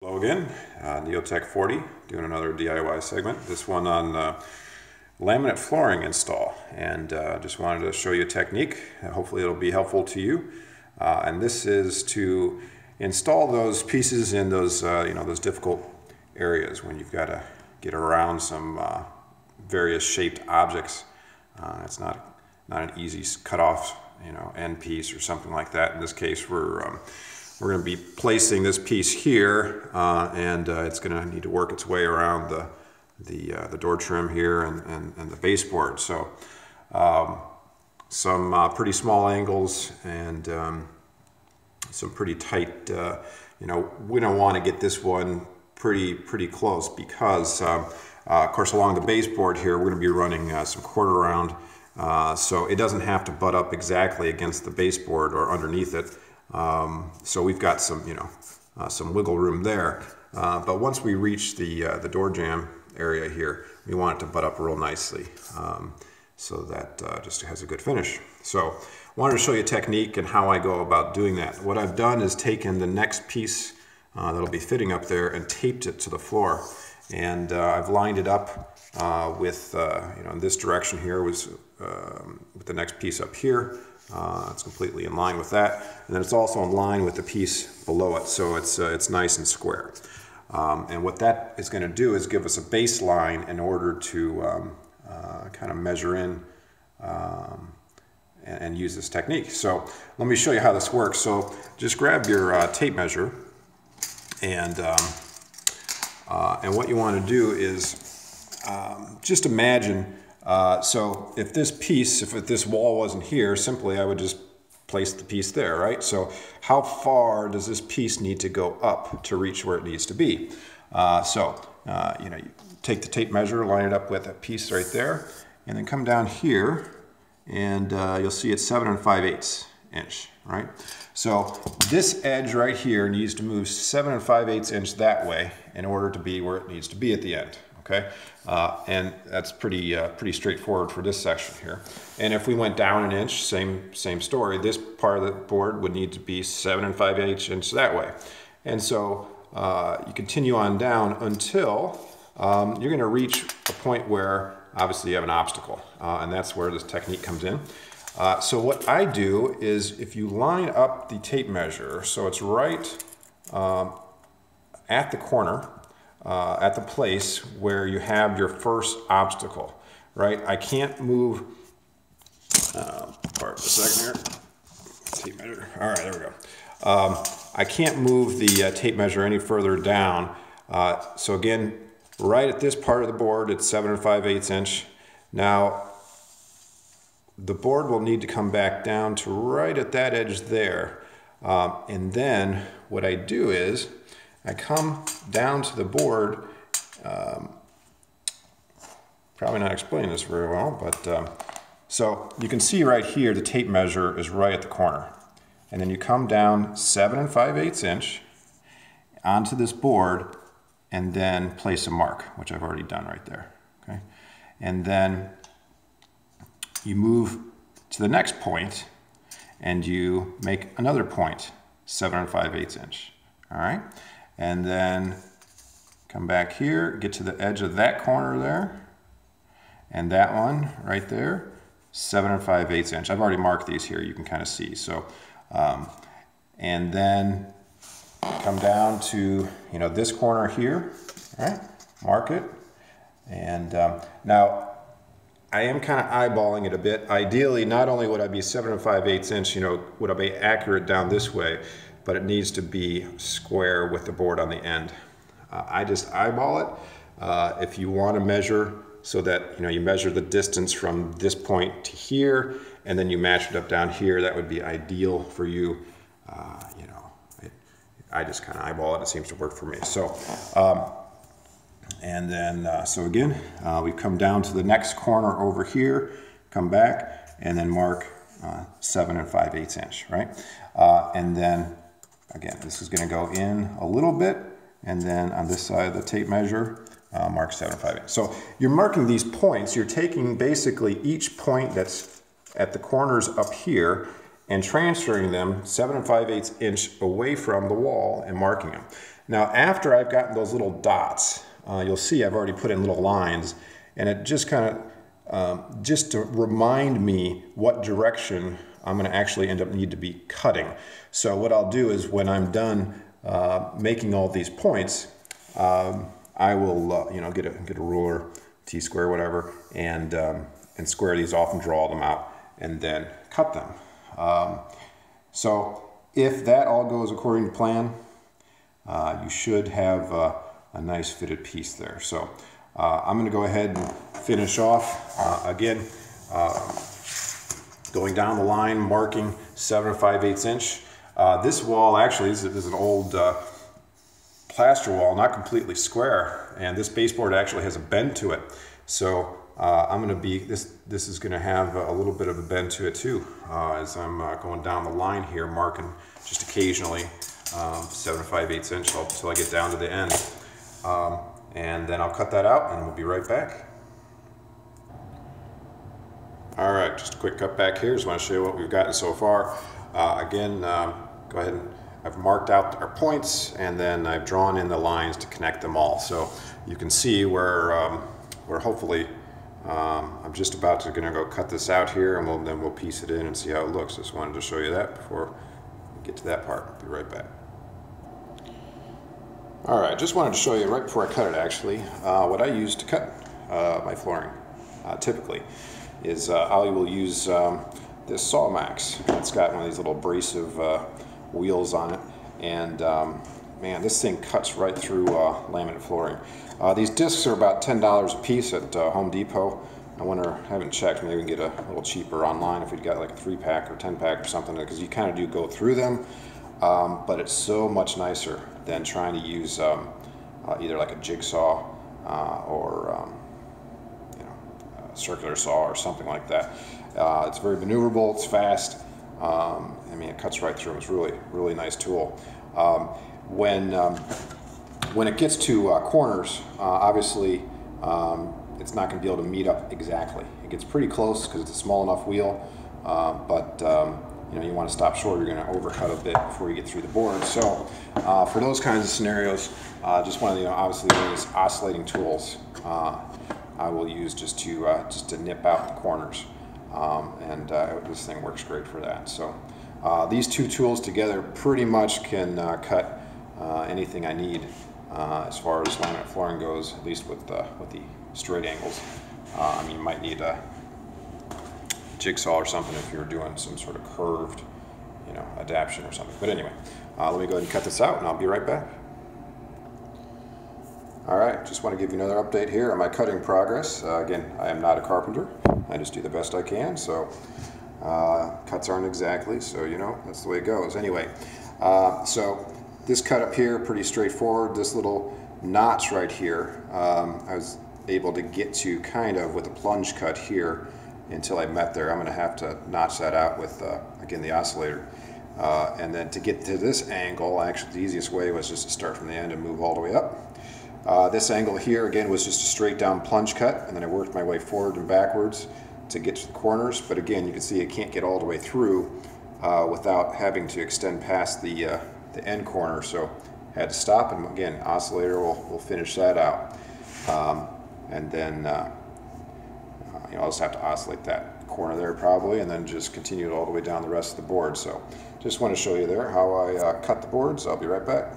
Hello again, Neotech 40, doing another DIY segment. This one on laminate flooring install, and just wanted to show you a technique. Hopefully it'll be helpful to you. And this is to install those pieces in those those difficult areas when you've got to get around some various shaped objects. It's not an easy cut off end piece or something like that. In this case, we're going to be placing this piece here, and it's going to need to work its way around the door trim here and the baseboard. So some pretty small angles and some pretty tight. We don't want to get this one pretty close because, of course, along the baseboard here we're going to be running some quarter round, so it doesn't have to butt up exactly against the baseboard or underneath it. So we've got some, some wiggle room there. But once we reach the door jamb area here, we want it to butt up real nicely, so that just has a good finish. So I wanted to show you a technique and how I go about doing that. What I've done is taken the next piece that'll be fitting up there and taped it to the floor. And I've lined it up with, in this direction here was with the next piece up here. It's completely in line with that, and then it's also in line with the piece below it, so it's nice and square. And what that is going to do is give us a baseline in order to kind of measure in and use this technique. So let me show you how this works. So just grab your tape measure, and what you want to do is just imagine. So if this wall wasn't here, simply I would just place the piece there, right? So how far does this piece need to go up to reach where it needs to be? You take the tape measure, line it up with a piece right there, and then come down here, and you'll see it's 7 5/8 inch, right? So this edge right here needs to move 7 5/8 inch that way in order to be where it needs to be at the end. Okay, and that's pretty straightforward for this section here. And if we went down an inch, same story. This part of the board would need to be 7 5/8 inch that way. And so you continue on down until you're going to reach a point where obviously you have an obstacle, and that's where this technique comes in. So what I do is, if you line up the tape measure so it's right at the corner, at the place where you have your first obstacle, right? I can't move, pardon a second here, tape measure, all right, there we go. I can't move the tape measure any further down. So again, right at this part of the board, it's 7 5/8 inch. Now, the board will need to come back down to right at that edge there. And then what I do is, I come down to the board, probably not explaining this very well, but so you can see right here the tape measure is right at the corner. And then you come down 7 5/8 inch onto this board and then place a mark, which I've already done right there. Okay, and then you move to the next point and you make another point, 7 5/8 inch. All right. And then come back here, get to the edge of that corner there, and that one right there, 7 5/8 inch. I've already marked these here, you can kind of see. So, and then come down to this corner here, all right? Mark it, and now I am kind of eyeballing it a bit. Ideally, not only would I be 7 5/8 inch, would I be accurate down this way, but it needs to be square with the board on the end. I just eyeball it. If you want to measure so that you measure the distance from this point to here, and then you match it up down here, that would be ideal for you. I just kind of eyeball it. It seems to work for me. So, and then so again, we come down to the next corner over here, come back, and then mark 7 5/8 inch, right? And then again, this is going to go in a little bit, and then on this side of the tape measure, mark 7 5/8. So you're marking these points. You're taking basically each point that's at the corners up here and transferring them 7 5/8 inch away from the wall and marking them. Now after I've gotten those little dots, you'll see I've already put in little lines, and it just kind of, just to remind me what direction I'm going to actually need to be cutting. So what I'll do is when I'm done making all these points, I will you know, get a ruler, T-square, whatever, and square these off and draw them out, and then cut them. So if that all goes according to plan, you should have a nice fitted piece there. So I'm going to go ahead and finish off again. Going down the line, marking 7 5/8 inch. This wall, actually, this is an old plaster wall, not completely square, and this baseboard actually has a bend to it. So I'm going to be, this is going to have a little bit of a bend to it too, as I'm going down the line here, marking just occasionally 7 5/8 inch until I get down to the end. And then I'll cut that out and we'll be right back. All right, just a quick cut back here. Just want to show you what we've gotten so far. Again, go ahead and I've marked out our points, and then I've drawn in the lines to connect them all. So you can see where hopefully I'm just about to go cut this out here, and then we'll piece it in and see how it looks. Just wanted to show you that before we get to that part. I'll be right back. All right, just wanted to show you right before I cut it actually, what I use to cut my flooring typically is I will use this SawMax. It's got one of these little abrasive wheels on it, and man, this thing cuts right through laminate flooring. These discs are about $10 a piece at Home Depot. I wonder, I haven't checked, maybe we can get a little cheaper online if we'd got like a 3-pack or 10-pack or something, because you kind of do go through them, but it's so much nicer than trying to use either like a jigsaw or you know, a circular saw or something like that. It's very maneuverable, it's fast. I mean, it cuts right through. It's really nice tool. When it gets to corners, obviously it's not going to be able to meet up exactly. It gets pretty close because it's a small enough wheel, but you know, you want to stop short. You're going to overcut a bit before you get through the board. So for those kinds of scenarios, just one of the, you know, obviously these oscillating tools I will use just to nip out the corners. This thing works great for that. So these two tools together pretty much can cut anything I need as far as laminate flooring goes, at least with the straight angles. I mean, you might need a jigsaw or something if you're doing some sort of curved, you know, adaptation or something. But anyway, let me go ahead and cut this out, and I'll be right back. All right, just want to give you another update here on my cutting progress. Again, I am not a carpenter. I just do the best I can, so cuts aren't exactly, so you know, that's the way it goes. Anyway, so this cut up here, pretty straightforward. This little notch right here, I was able to get to kind of with a plunge cut here until I met there. I'm going to have to notch that out with, again, the oscillator. And then to get to this angle, actually the easiest way was just to start from the end and move all the way up. This angle here, again, was just a straight down plunge cut, and then I worked my way forward and backwards to get to the corners. But again, you can see I can't get all the way through without having to extend past the end corner, so I had to stop, and again, oscillator will finish that out. And then you know, I'll just have to oscillate that corner there probably, and then just continue it all the way down the rest of the board. So just want to show you there how I cut the boards. I'll be right back.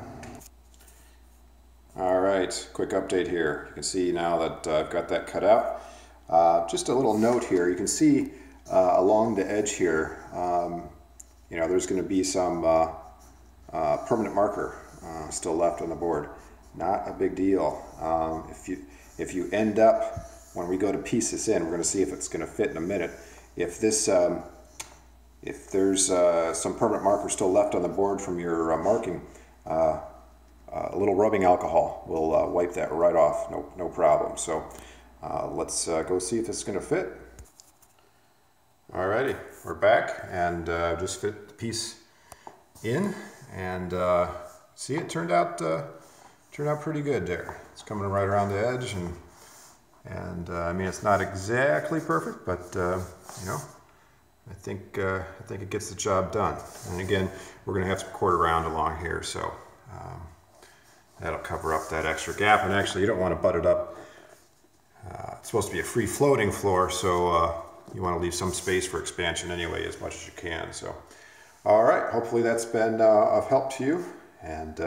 All right, quick update here. You can see now that I've got that cut out. Just a little note here. You can see along the edge here, you know, there's going to be some permanent marker still left on the board. Not a big deal. If you end up, when we go to piece this in, we're going to see if it's going to fit in a minute. If this, if there's some permanent marker still left on the board from your marking, a little rubbing alcohol will wipe that right off, no problem. So let's go see if it's going to fit. Alrighty, we're back, and just fit the piece in, and see, it turned out pretty good there. It's coming right around the edge, and I mean, it's not exactly perfect, but you know, I think it gets the job done. And again, we're going to have some quarter round along here, so That'll cover up that extra gap, and actually you don't want to butt it up. It's supposed to be a free floating floor, so you want to leave some space for expansion anyway as much as you can. So, all right, hopefully that's been of help to you, and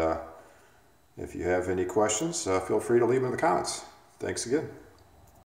if you have any questions, feel free to leave them in the comments. Thanks again.